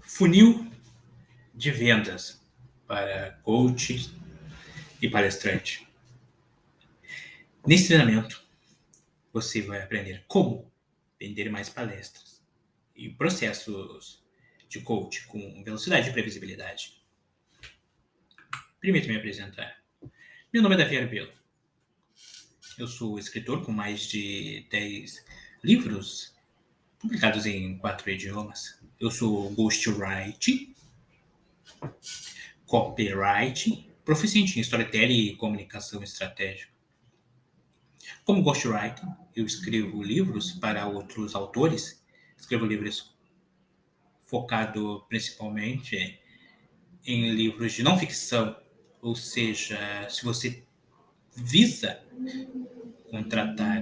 Funil de vendas para coach e palestrante. Nesse treinamento, você vai aprender como vender mais palestras e processos de coach com velocidade e previsibilidade. Permita-me apresentar. Meu nome é Davi Arbelo. Eu sou escritor com mais de 10 livros publicados em 4 idiomas. Eu sou ghostwriter, copyright, proficiente em storytelling e comunicação estratégica. Como ghostwriter, eu escrevo livros para outros autores. Escrevo livros focado principalmente em livros de não ficção, ou seja, se você visa contratar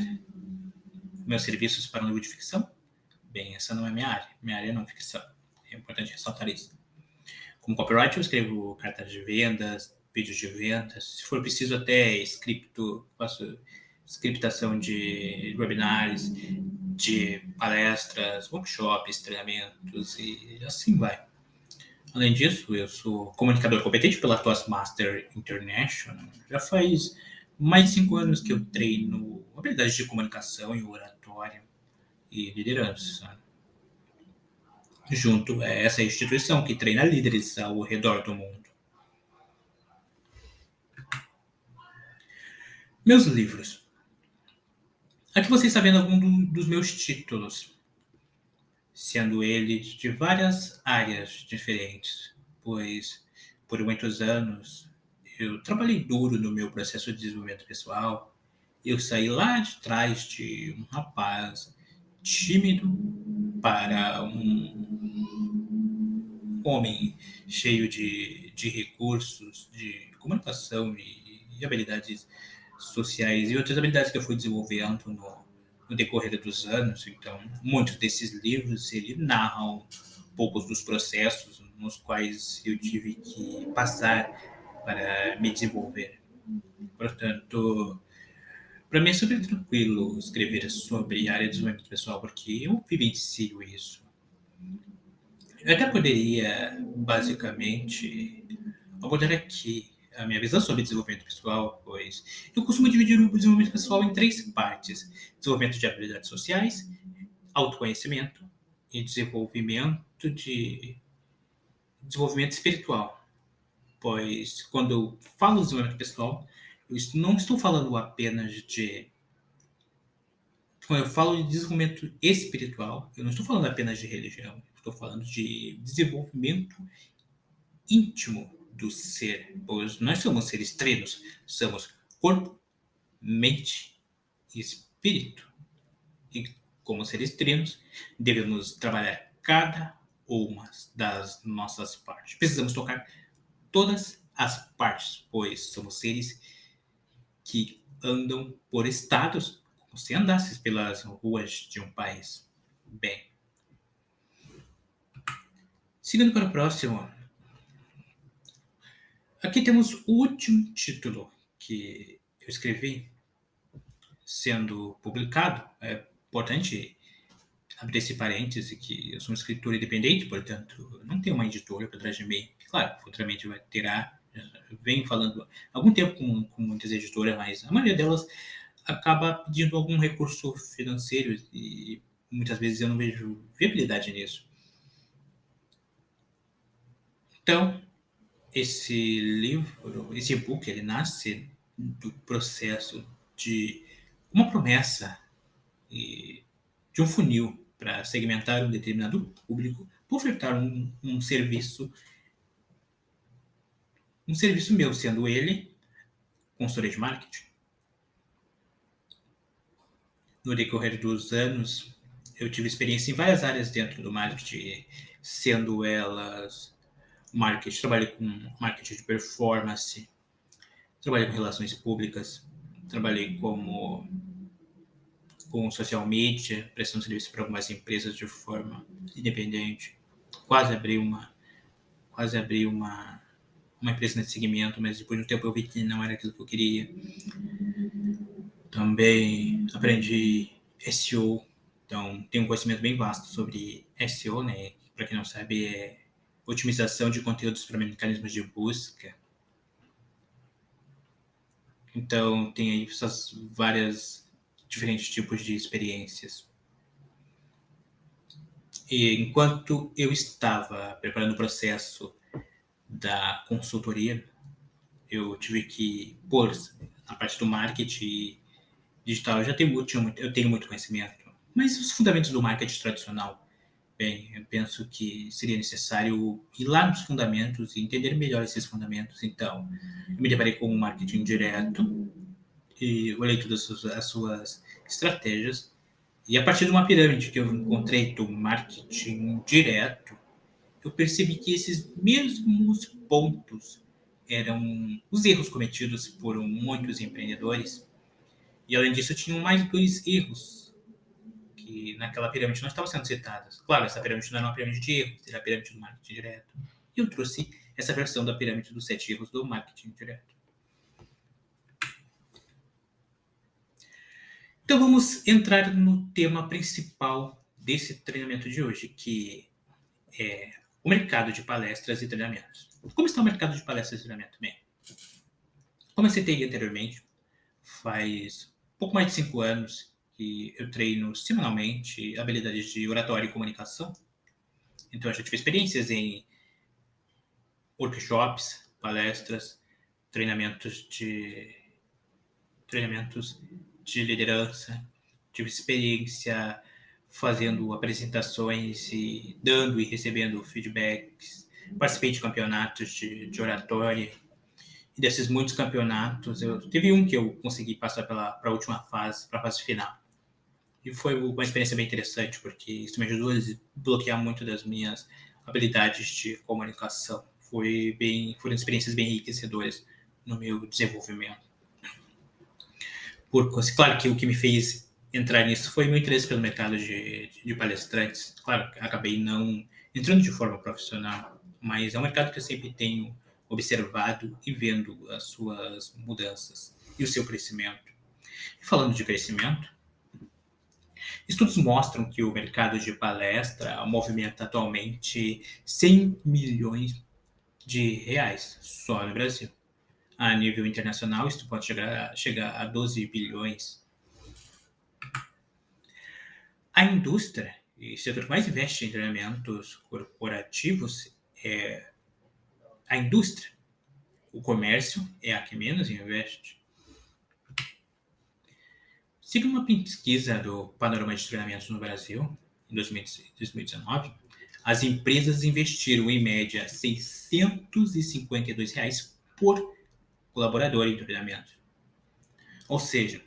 meus serviços para um livro de ficção, bem, essa não é minha área. Minha área é não ficção. É importante ressaltar isso. Como copyright, eu escrevo cartas de vendas, vídeos de vendas. Se for preciso, até faço scriptação de webinars, de palestras, workshops, treinamentos e assim vai. Além disso, eu sou comunicador competente pela Toastmaster International. Já faz mais de 5 anos que eu treino habilidades de comunicação e oratória e liderança, junto a essa instituição que treina líderes ao redor do mundo. Meus livros. Aqui você está vendo algum dos meus títulos, sendo eles de várias áreas diferentes, pois por muitos anos eu trabalhei duro no meu processo de desenvolvimento pessoal. Eu saí lá de trás de um rapaz tímido para um homem cheio de recursos, de comunicação e habilidades sociais e outras habilidades que eu fui desenvolvendo no decorrer dos anos. Então, muitos desses livros ele narram poucos dos processos nos quais eu tive que passar para me desenvolver. Portanto, para mim é super tranquilo escrever sobre a área de desenvolvimento pessoal, porque eu vivencio isso. Eu até poderia, basicamente, abordar aqui a minha visão sobre desenvolvimento pessoal, pois eu costumo dividir o desenvolvimento pessoal em 3 partes: desenvolvimento de habilidades sociais, autoconhecimento e desenvolvimento espiritual. Pois quando eu falo de desenvolvimento pessoal, eu não estou falando apenas de. Quando eu falo de desenvolvimento espiritual, eu não estou falando apenas de religião, estou falando de desenvolvimento íntimo do ser, pois nós somos seres trinos, somos corpo, mente e espírito. E como seres trinos, devemos trabalhar cada uma das nossas partes. Precisamos tocar todas as partes, pois somos seres que andam por estados, como se andasses pelas ruas de um país. Bem, seguindo para o próximo, aqui temos o último título que eu escrevi sendo publicado. É importante abrir esse parêntese que eu sou um escritor independente, portanto, não tenho uma editora por trás de mim. Claro, futuramente terá. Venho falando há algum tempo com muitas editoras, mas a maioria delas acaba pedindo algum recurso financeiro e muitas vezes eu não vejo viabilidade nisso. Então, esse livro, esse e-book, ele nasce do processo de uma promessa e de um funil para segmentar um determinado público, para ofertar um serviço meu, sendo ele consultoria de marketing. No decorrer dos anos, eu tive experiência em várias áreas dentro do marketing, sendo elas marketing, trabalhei com marketing de performance, trabalhei com relações públicas, trabalhei com social media, prestando serviço para algumas empresas de forma independente. Quase abri uma empresa nesse segmento, mas depois de um tempo eu vi que não era aquilo que eu queria. Também aprendi SEO, então tenho um conhecimento bem vasto sobre SEO, né? Para quem não sabe, é otimização de conteúdos para mecanismos de busca. Então tem aí essas várias diferentes tipos de experiências. E enquanto eu estava preparando o processo da consultoria, eu tive que pôr a parte do marketing digital. Eu tenho muito conhecimento, mas os fundamentos do marketing tradicional, bem, eu penso que seria necessário ir lá nos fundamentos e entender melhor esses fundamentos. Então, eu me deparei com o marketing direto e olhei todas as suas estratégias. E a partir de uma pirâmide que eu encontrei do marketing direto, eu percebi que esses mesmos pontos eram os erros cometidos por muitos empreendedores. E além disso, tinham mais dois erros que naquela pirâmide não estavam sendo citados. Claro, essa pirâmide não era uma pirâmide de erros, era a pirâmide do marketing direto. E eu trouxe essa versão da pirâmide dos 7 erros do marketing direto. Então vamos entrar no tema principal desse treinamento de hoje, que é o mercado de palestras e treinamentos. Como está o mercado de palestras e treinamento? Bem, como eu citei anteriormente, faz pouco mais de 5 anos que eu treino semanalmente habilidades de oratória e comunicação. Então, eu já tive experiências em workshops, palestras, treinamentos de, treinamentos de liderança. Tive experiência fazendo apresentações e dando e recebendo feedbacks. Participei de campeonatos de oratória. E desses muitos campeonatos, teve um que eu consegui passar para a última fase, para a fase final. E foi uma experiência bem interessante, porque isso me ajudou a desbloquear muito das minhas habilidades de comunicação. Foram experiências bem enriquecedoras no meu desenvolvimento. Claro que o que me fez entrar nisso foi meu interesse pelo mercado de palestrantes. Claro, acabei não entrando de forma profissional, mas é um mercado que eu sempre tenho observado e vendo as suas mudanças e o seu crescimento. E falando de crescimento, estudos mostram que o mercado de palestra movimenta atualmente 100 milhões de reais só no Brasil. A nível internacional, isso pode chegar a 12 bilhões. A indústria e o setor que mais investe em treinamentos corporativos é a indústria. O comércio é a que menos investe. Segundo uma pesquisa do Panorama de Treinamentos no Brasil, em 2019, as empresas investiram em média R$ 652 por colaborador em treinamento. Ou seja,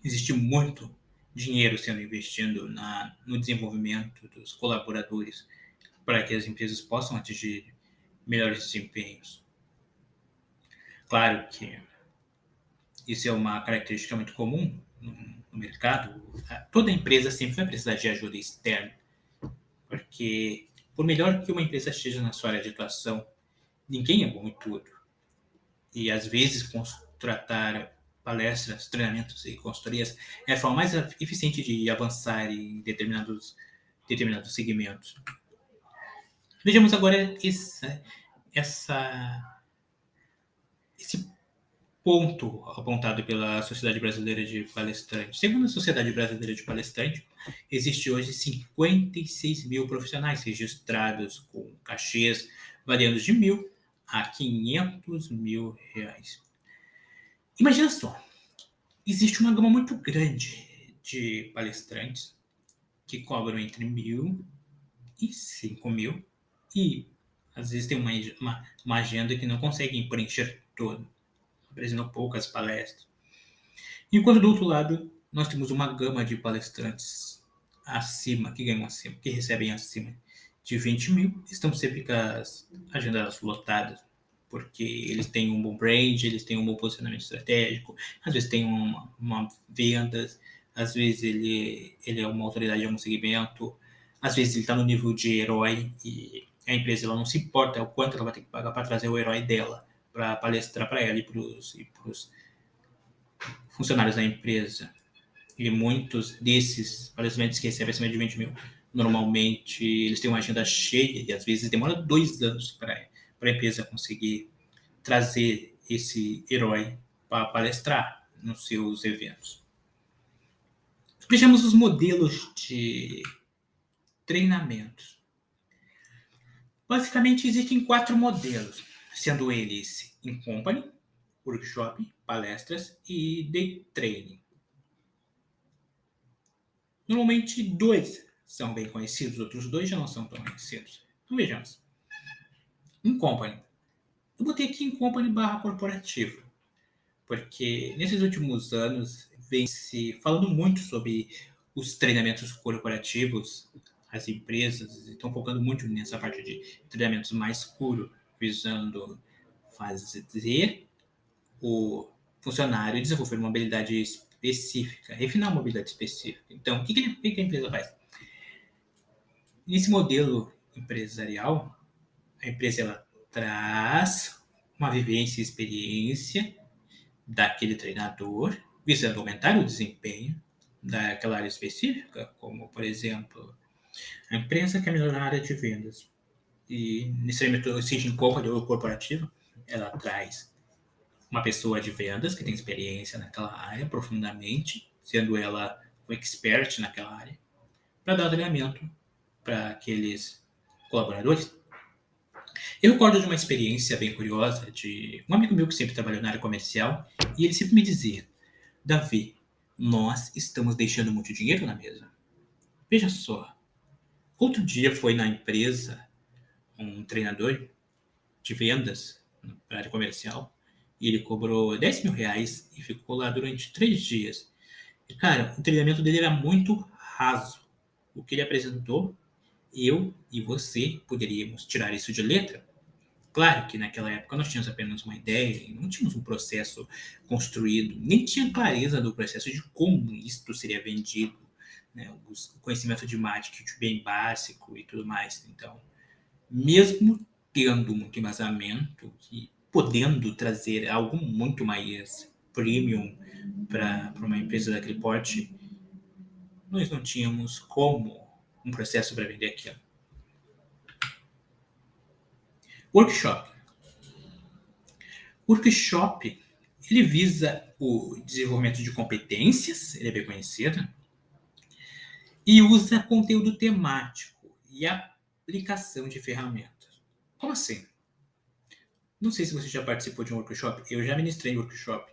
existe muito dinheiro sendo investido no desenvolvimento dos colaboradores para que as empresas possam atingir melhores desempenhos. Claro que isso é uma característica muito comum no mercado. Toda empresa sempre vai precisar de ajuda externa, porque por melhor que uma empresa esteja na sua área de atuação, ninguém é bom em tudo. E às vezes contratar palestras, treinamentos e consultorias é a forma mais eficiente de avançar em determinados segmentos. Vejamos agora esse ponto apontado pela Sociedade Brasileira de Palestrantes. Segundo a Sociedade Brasileira de Palestrantes, existe hoje 56 mil profissionais registrados com cachês variando de R$ 1.000 a R$ 500.000. Imagina só, existe uma gama muito grande de palestrantes que cobram entre 1.000 e 5.000 e às vezes tem uma agenda que não conseguem preencher toda, apresentam poucas palestras. Enquanto do outro lado, nós temos uma gama de palestrantes que ganham acima, que recebem acima de 20.000, estão sempre com as agendas lotadas, porque eles têm um bom brand, eles têm um bom posicionamento estratégico, às vezes tem uma vendas, às vezes ele é uma autoridade de algum segmento, às vezes ele está no nível de herói e a empresa ela não se importa o quanto ela vai ter que pagar para trazer o herói dela para palestrar para ela e para os funcionários da empresa, e muitos desses palestrantes que recebem acima de 20 mil, normalmente eles têm uma agenda cheia e às vezes demora 2 anos para a empresa conseguir trazer esse herói para palestrar nos seus eventos. Vejamos os modelos de treinamentos. Basicamente, existem 4 modelos, sendo eles in company, workshop, palestras e day training. Normalmente, 2 são bem conhecidos, outros 2 já não são tão conhecidos. Então, vejamos. In company. Eu botei aqui in company / corporativo, porque nesses últimos anos vem se falando muito sobre os treinamentos corporativos. As empresas estão focando muito nessa parte de treinamentos mais puro, visando fazer o funcionário desenvolver uma habilidade específica, refinar uma habilidade específica. Então, o que a empresa faz? Nesse modelo empresarial, a empresa ela traz uma vivência e experiência daquele treinador, visando aumentar o desempenho daquela área específica, como, por exemplo, a empresa quer melhorar a área de vendas. E, necessariamente, seja em company ou corporativa, ela traz uma pessoa de vendas que tem experiência naquela área profundamente, sendo ela um expert naquela área, para dar treinamento para aqueles colaboradores. Eu recordo de uma experiência bem curiosa de um amigo meu que sempre trabalhou na área comercial e ele sempre me dizia: Davi, nós estamos deixando muito dinheiro na mesa. Veja só, outro dia foi na empresa um treinador de vendas para a área comercial e ele cobrou R$ 10.000 e ficou lá durante 3 dias. E, cara, o treinamento dele era muito raso. O que ele apresentou, eu e você poderíamos tirar isso de letra. Claro que naquela época nós tínhamos apenas uma ideia, não tínhamos um processo construído, nem tinha clareza do processo de como isto seria vendido, né? O conhecimento de marketing bem básico e tudo mais. Então, mesmo tendo muito embasamento e podendo trazer algo muito mais premium para uma empresa daquele porte, nós não tínhamos como um processo para vender aquilo. Workshop. Workshop, ele visa o desenvolvimento de competências, ele é bem conhecido, e usa conteúdo temático e aplicação de ferramentas. Como assim? Não sei se você já participou de um workshop, eu já ministrei um workshop.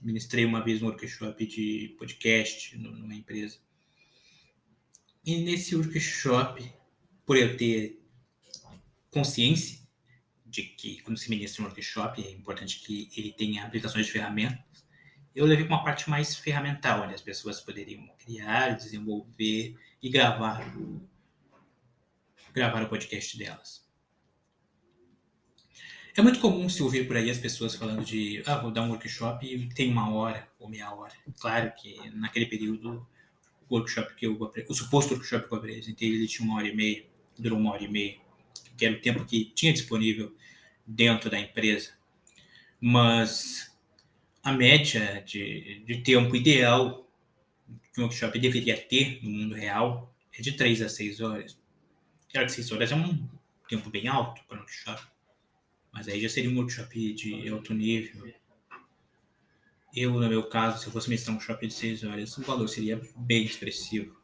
Ministrei uma vez um workshop de podcast numa empresa. E nesse workshop, por eu ter consciência de que quando se ministra um workshop é importante que ele tenha aplicações de ferramentas, eu levei para uma parte mais ferramental, onde as pessoas poderiam criar, desenvolver e gravar o podcast delas. É muito comum se ouvir por aí as pessoas falando de vou dar um workshop e tem 1 hora ou meia hora. Claro que naquele período o suposto workshop que eu apresentei, ele tinha 1 hora e meia, durou 1 hora e meia, que era o tempo que tinha disponível dentro da empresa. Mas a média de tempo ideal que um workshop deveria ter no mundo real é de 3 a 6 horas. Claro que 6 horas é um tempo bem alto para um workshop, mas aí já seria um workshop de alto nível. Eu, no meu caso, se eu fosse ministrar um workshop de 6 horas, o valor seria bem expressivo.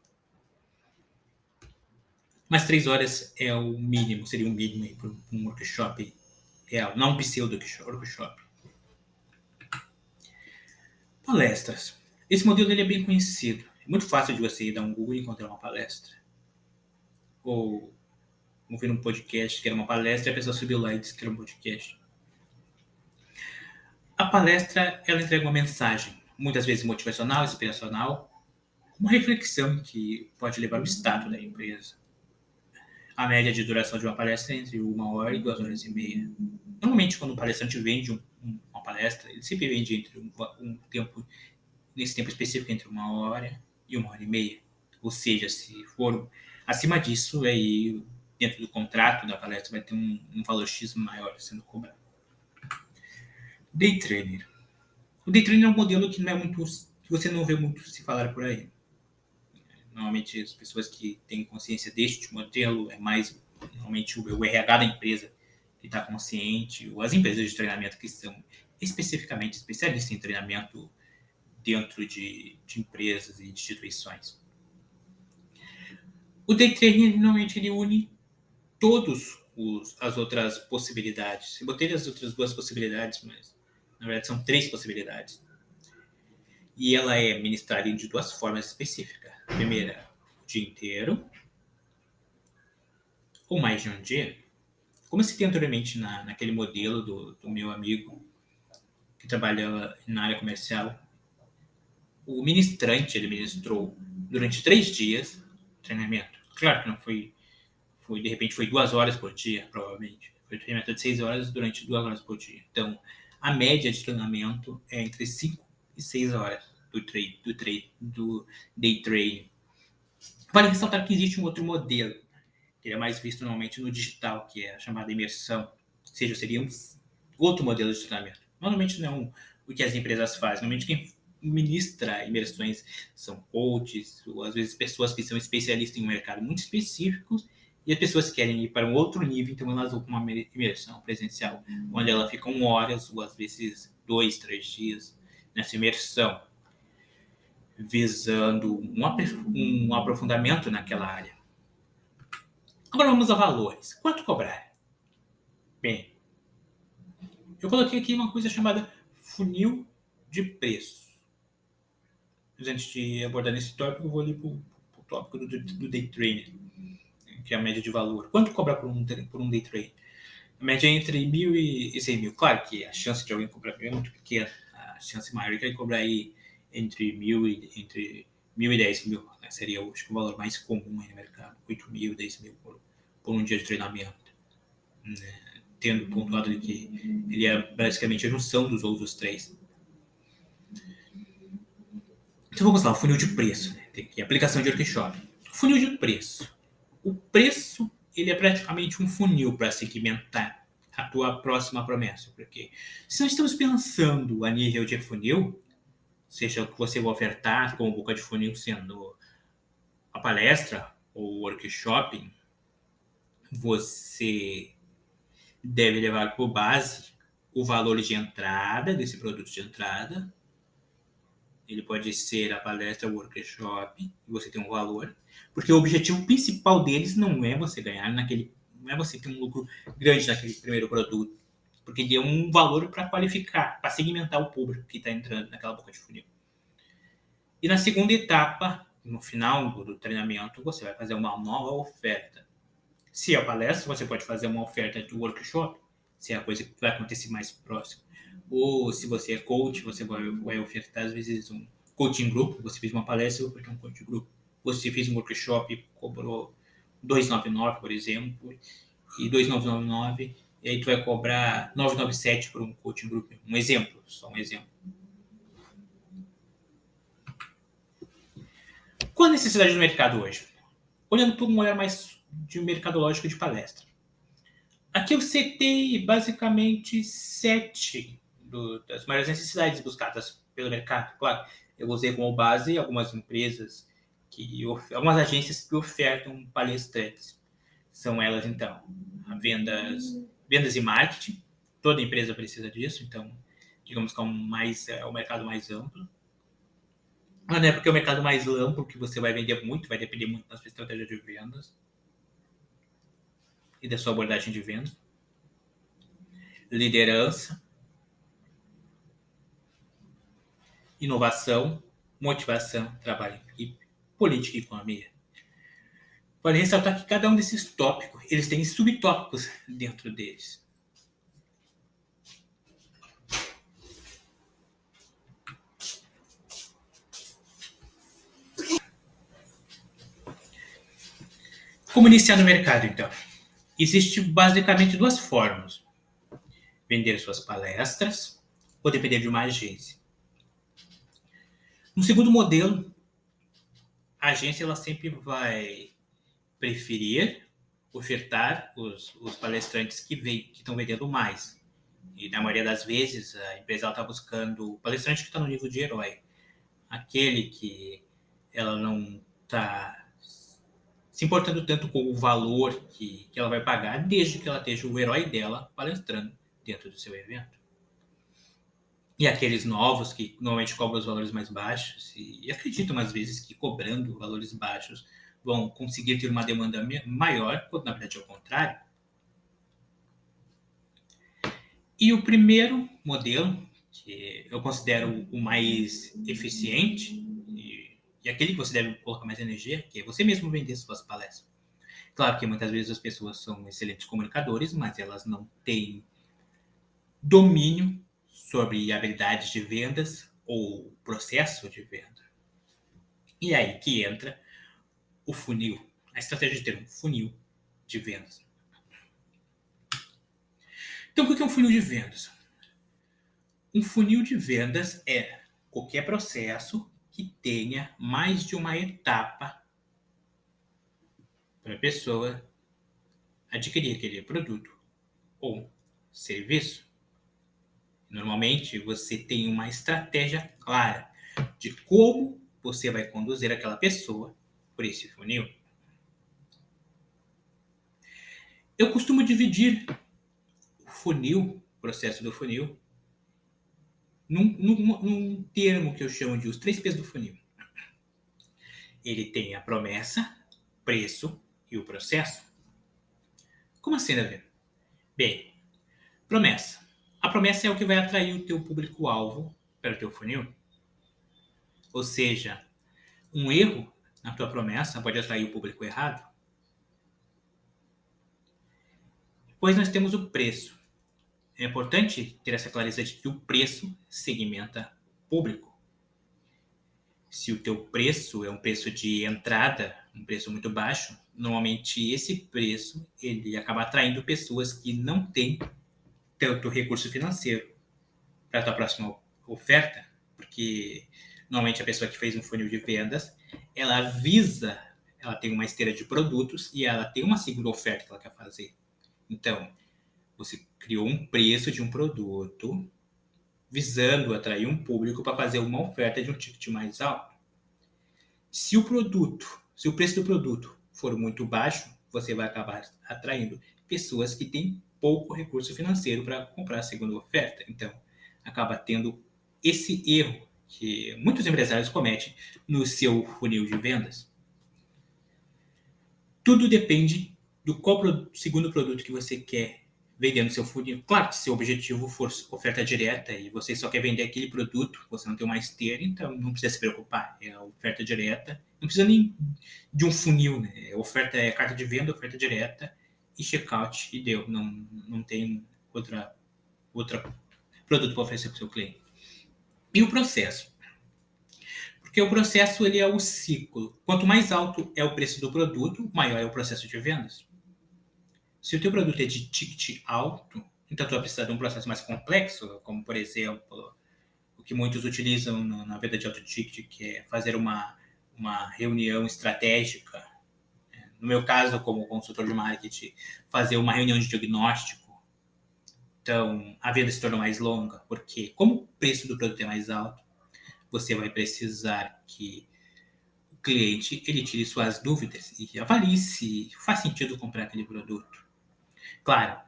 Mas 3 horas é o mínimo, seria o mínimo para um workshop real, não um pseudo-workshop. Palestras. Esse modelo ele é bem conhecido. É muito fácil de você ir dar um Google e encontrar uma palestra. Ou ouvir um podcast que era uma palestra e a pessoa subiu lá e disse que era um podcast. A palestra, ela entrega uma mensagem, muitas vezes motivacional, inspiracional, uma reflexão que pode levar ao status da empresa. A média de duração de uma palestra é entre 1 hora e 2 horas e meia. Normalmente, quando o palestrante vende uma palestra, ele sempre vende entre um tempo, nesse tempo específico, entre 1 hora e 1 hora e meia. Ou seja, se for acima disso, aí dentro do contrato da palestra vai ter um valor X maior sendo cobrado. Day trainer. O day trading é um modelo que não é muito, que você não vê muito se falar por aí. Normalmente as pessoas que têm consciência deste modelo é mais normalmente o RH da empresa que está consciente, ou as empresas de treinamento que são especificamente especialistas em treinamento dentro de empresas e instituições. O day trading normalmente ele une todas as outras possibilidades. Eu botei as outras duas possibilidades, mas na verdade são três possibilidades. E ela é ministrada de duas formas específicas. A primeira, o dia inteiro, ou mais de um dia. Como eu citei anteriormente naquele modelo do meu amigo que trabalha na área comercial, o ministrante ele ministrou durante 3 dias treinamento. Claro que não foi de repente foi 2 horas por dia, provavelmente. Foi treinamento de 6 horas durante 2 horas por dia. Então, a média de treinamento é entre 5 e 6 horas do day trade. Vale ressaltar que existe um outro modelo, que é mais visto normalmente no digital, que é a chamada imersão. Ou seja, seria um outro modelo de treinamento. Normalmente não o que as empresas fazem. Normalmente quem ministra imersões são coaches, ou às vezes pessoas que são especialistas em um mercado muito específico, e as pessoas que querem ir para um outro nível, então elas vão para uma imersão presencial, onde elas ficam horas, ou às vezes 2, 3 dias nessa imersão, visando um aprofundamento naquela área. Agora vamos a valores. Quanto cobrar? Bem, eu coloquei aqui uma coisa chamada funil de preço. Mas antes de abordar nesse tópico, eu vou ali para o tópico do day trading, que é a média de valor. Quanto cobrar por um day trade? A média é entre 1.000 e 100 mil. Claro que a chance de alguém cobrar é muito pequena. A chance maior é que ele cobrar aí entre 1.000 e 10 mil. Né? Seria acho que o valor mais comum aí no mercado. 8 mil, 10 mil por um dia de treinamento. Né? Tendo pontuado de que ele é basicamente a junção dos outros três. Então vamos lá, o funil de preço. Né? Tem aqui, aplicação de workshop. Funil de preço. O preço ele é praticamente um funil para segmentar a tua próxima promessa. Porque se nós estamos pensando a nível de funil, seja o que você vai ofertar como boca de funil sendo a palestra ou o workshop, você deve levar por base o valor de entrada desse produto de entrada. Ele pode ser a palestra, o workshop, e você tem um valor, porque o objetivo principal deles não é você ganhar não é você ter um lucro grande naquele primeiro produto, porque ele é um valor para qualificar, para segmentar o público que está entrando naquela boca de funil. E na segunda etapa, no final do treinamento, você vai fazer uma nova oferta. Se é a palestra, você pode fazer uma oferta do workshop, se é a coisa que vai acontecer mais próximo. Ou se você é coach, você vai ofertar às vezes um coaching group. Você fez uma palestra, ofertou um coaching group. Você fez um workshop, cobrou 299, por exemplo, e 299, e aí tu vai cobrar 997 por um coaching group. Um exemplo, só um exemplo. Qual a necessidade do mercado hoje? Olhando por um olhar mais de mercadológico de palestra. Aqui eu citei basicamente 7 das maiores necessidades buscadas pelo mercado. Claro, eu usei como base algumas empresas, algumas agências que ofertam palestrantes. São elas, então, vendas e marketing. Toda empresa precisa disso, então, digamos que é o mercado mais amplo. Mas não é porque é o mercado mais amplo que você vai vender muito, vai depender muito da sua estratégia de vendas e da sua abordagem de vendas. Liderança, inovação, motivação, trabalho em equipe, política e economia. Vale ressaltar que cada um desses tópicos, eles têm subtópicos dentro deles. Como iniciar no mercado, então? Existem basicamente duas formas. Vender suas palestras ou depender de uma agência. No segundo modelo, a agência ela sempre vai preferir ofertar os palestrantes que estão vendendo mais. E na maioria das vezes a empresa está buscando o palestrante que está no nível de herói, aquele que ela não está se importando tanto com o valor que ela vai pagar, desde que ela esteja o herói dela palestrando dentro do seu evento. E aqueles novos que normalmente cobram os valores mais baixos e acreditam às vezes que cobrando valores baixos vão conseguir ter uma demanda maior, quando na verdade é o contrário. E o primeiro modelo, que eu considero o mais eficiente e aquele que você deve colocar mais energia, que é você mesmo vender suas palestras. Claro que muitas vezes as pessoas são excelentes comunicadores, mas elas não têm domínio sobre habilidades de vendas ou processo de venda. E aí que entra o funil, a estratégia de ter um funil de vendas. Então, o que é um funil de vendas? Um funil de vendas é qualquer processo que tenha mais de uma etapa para a pessoa adquirir aquele produto ou serviço. Normalmente, você tem uma estratégia clara de como você vai conduzir aquela pessoa por esse funil. Eu costumo dividir o funil, o processo do funil, num termo que eu chamo de os 3 P's do funil. Ele tem a promessa, preço e o processo. Como assim, Davi? Bem, promessa. A promessa é o que vai atrair o teu público-alvo para o teu funil. Ou seja, um erro na tua promessa pode atrair o público errado. Depois nós temos o preço. É importante ter essa clareza de que o preço segmenta o público. Se o teu preço é um preço de entrada, um preço muito baixo, normalmente esse preço ele acaba atraindo pessoas que não têm tanto recurso financeiro para a tua próxima oferta, porque normalmente a pessoa que fez um funil de vendas, ela tem uma esteira de produtos e ela tem uma segunda oferta que ela quer fazer. Então, você criou um preço de um produto visando atrair um público para fazer uma oferta de um ticket mais alto. Se o preço do produto for muito baixo, você vai acabar atraindo pessoas que têm pouco recurso financeiro para comprar a segunda oferta. Então, acaba tendo esse erro que muitos empresários cometem no seu funil de vendas. Tudo depende do qual segundo produto que você quer vender no seu funil. Claro que se o objetivo for oferta direta e você só quer vender aquele produto, você não tem uma esteira, então não precisa se preocupar. É a oferta direta. Não precisa nem de um funil, né? Oferta é carta de venda, oferta direta e checkout e deu. Não tem outra produto para oferecer para o seu cliente. E o processo? Porque o processo ele é o ciclo. Quanto mais alto é o preço do produto, maior é o processo de vendas. Se o teu produto é de ticket alto, então tu vai precisar de um processo mais complexo, como por exemplo, o que muitos utilizam na venda de alto ticket, que é fazer uma reunião estratégica. No meu caso, como consultor de marketing, fazer uma reunião de diagnóstico. Então, a venda se torna mais longa, porque como o preço do produto é mais alto, você vai precisar que o cliente ele tire suas dúvidas e avalie se faz sentido comprar aquele produto. Claro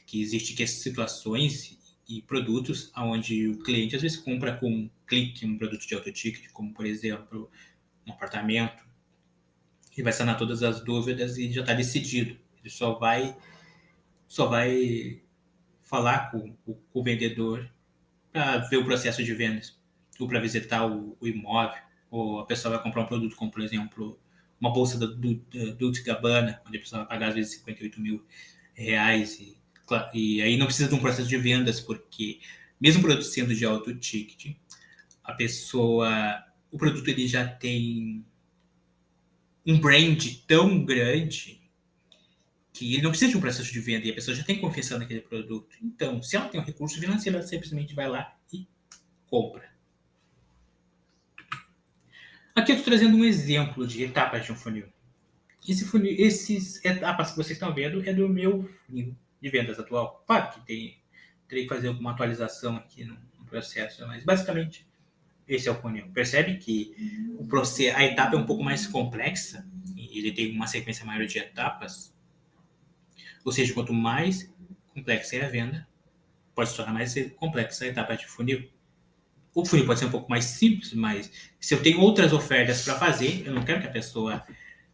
que existem situações e produtos onde o cliente às vezes compra com um clique um produto de alto ticket, como por exemplo um apartamento, e vai sanar todas as dúvidas e já está decidido. Ele só vai falar com o vendedor para ver o processo de vendas, ou para visitar o imóvel, ou a pessoa vai comprar um produto como, por exemplo, uma bolsa da Dolce & Gabbana, onde a pessoa vai pagar às vezes 58 mil reais e aí não precisa de um processo de vendas, porque mesmo o produto sendo de alto ticket, o produto ele já tem um brand tão grande que ele não precisa de um processo de venda e a pessoa já tem confiança naquele produto. Então, se ela tem um recurso financeiro, ela simplesmente vai lá e compra. Aqui eu estou trazendo um exemplo de etapas de um funil. Essas etapas que vocês estão vendo é do meu funil de vendas atual. Claro que tem Terei que fazer alguma atualização aqui no processo, mas basicamente esse é o funil. Percebe que a etapa é um pouco mais complexa, e ele tem uma sequência maior de etapas, ou seja, quanto mais complexa é a venda, pode se tornar mais complexa a etapa de funil. O funil pode ser um pouco mais simples, mas se eu tenho outras ofertas para fazer, eu não quero que a pessoa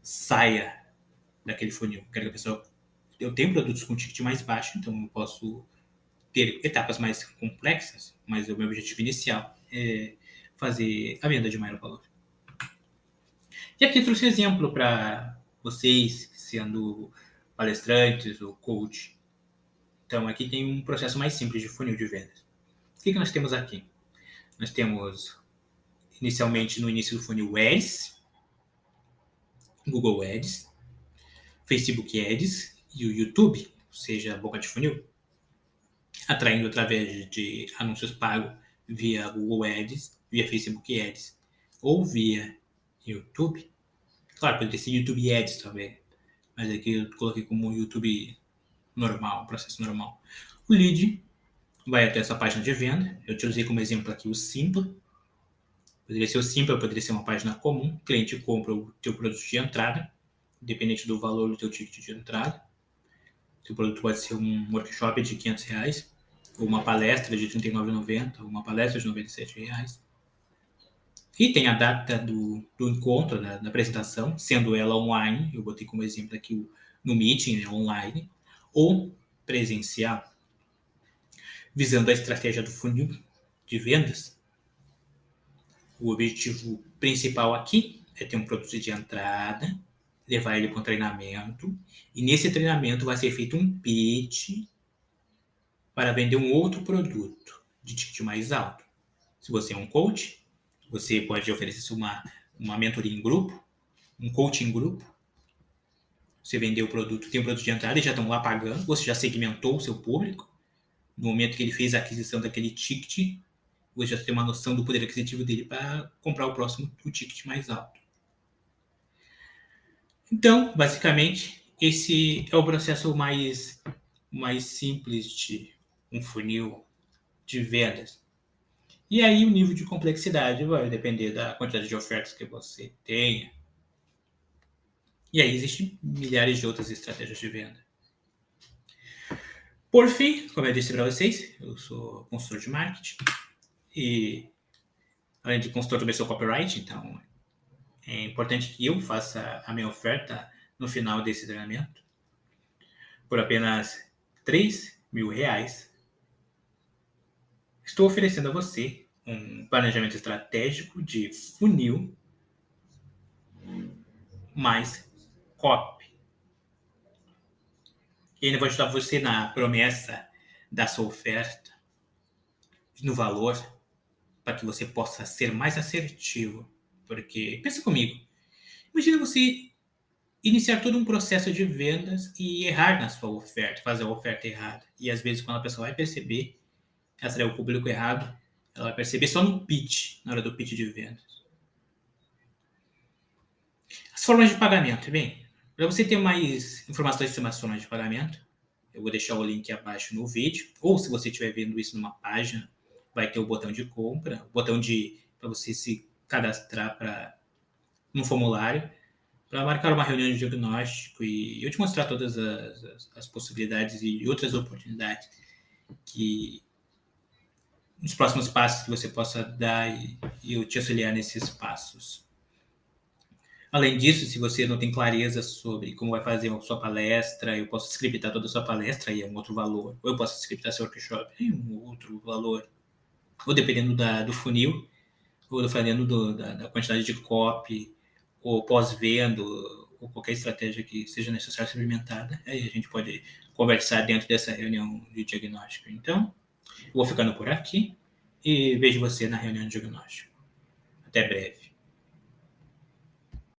saia daquele funil. Eu quero que a pessoa. Eu tenho produtos com ticket mais baixo, então eu posso ter etapas mais complexas, mas o meu objetivo inicial é fazer a venda de maior valor. E aqui eu trouxe um exemplo para vocês, sendo palestrantes ou coach. Então, aqui tem um processo mais simples de funil de vendas. O que nós temos aqui? Nós temos, inicialmente, no início do funil, Ads, Google Ads, Facebook Ads e o YouTube, ou seja, a boca de funil, atraindo através de anúncios pagos via Google Ads, via Facebook Ads ou via YouTube. Claro, pode ter sido YouTube Ads também, mas aqui eu coloquei como YouTube normal, processo normal. O lead vai até essa página de venda. Eu utilizei como exemplo aqui o Simpla. Poderia ser o Simpla, poderia ser uma página comum. O cliente compra o teu produto de entrada, independente do valor do teu ticket de entrada. O teu produto pode ser um workshop de R$500, ou uma palestra de R$39,90, ou uma palestra de R$97. E tem a data do encontro, da apresentação, sendo ela online. Eu botei como exemplo aqui no Meeting, né, online, ou presencial. Visando a estratégia do funil de vendas, o objetivo principal aqui é ter um produto de entrada, levar ele para um treinamento, e nesse treinamento vai ser feito um pitch para vender um outro produto de ticket mais alto. Se você é um coach, você pode oferecer uma mentoria em grupo, um coaching em grupo. Você vendeu o produto, tem um produto de entrada e já estão lá pagando, você já segmentou o seu público. No momento que ele fez a aquisição daquele ticket, você já tem uma noção do poder aquisitivo dele para comprar o ticket mais alto. Então, basicamente, esse é o processo mais simples de um funil de vendas. E aí o nível de complexidade vai depender da quantidade de ofertas que você tenha. E aí existem milhares de outras estratégias de venda. Por fim, como eu disse para vocês, eu sou consultor de marketing e, além de consultor, também sou copyright, então é importante que eu faça a minha oferta no final desse treinamento por apenas R$3.000. Estou oferecendo a você um planejamento estratégico de funil mais copy. E ainda vou ajudar você na promessa da sua oferta, no valor, para que você possa ser mais assertivo. Porque, pensa comigo, imagina você iniciar todo um processo de vendas e errar na sua oferta, fazer a oferta errada. E às vezes, quando a pessoa vai perceber, ela será o público errado, ela vai perceber só no pitch, na hora do pitch de vendas. As formas de pagamento, bem, para você ter mais informações sobre as formas de pagamento, eu vou deixar o link abaixo no vídeo, ou se você estiver vendo isso numa página, vai ter o botão de compra, o botão para você se cadastrar num formulário, para marcar uma reunião de diagnóstico e eu te mostrar todas as possibilidades e outras oportunidades que nos próximos passos que você possa dar e eu te auxiliar nesses passos. Além disso, se você não tem clareza sobre como vai fazer a sua palestra, eu posso scriptar toda a sua palestra e é um outro valor. Ou eu posso scriptar seu workshop e um outro valor. Ou dependendo do funil, ou dependendo da quantidade de copy, ou pós-venda, ou qualquer estratégia que seja necessária ser implementada, aí a gente pode conversar dentro dessa reunião de diagnóstico. Então, eu vou ficando por aqui e vejo você na reunião de diagnóstico. Até breve.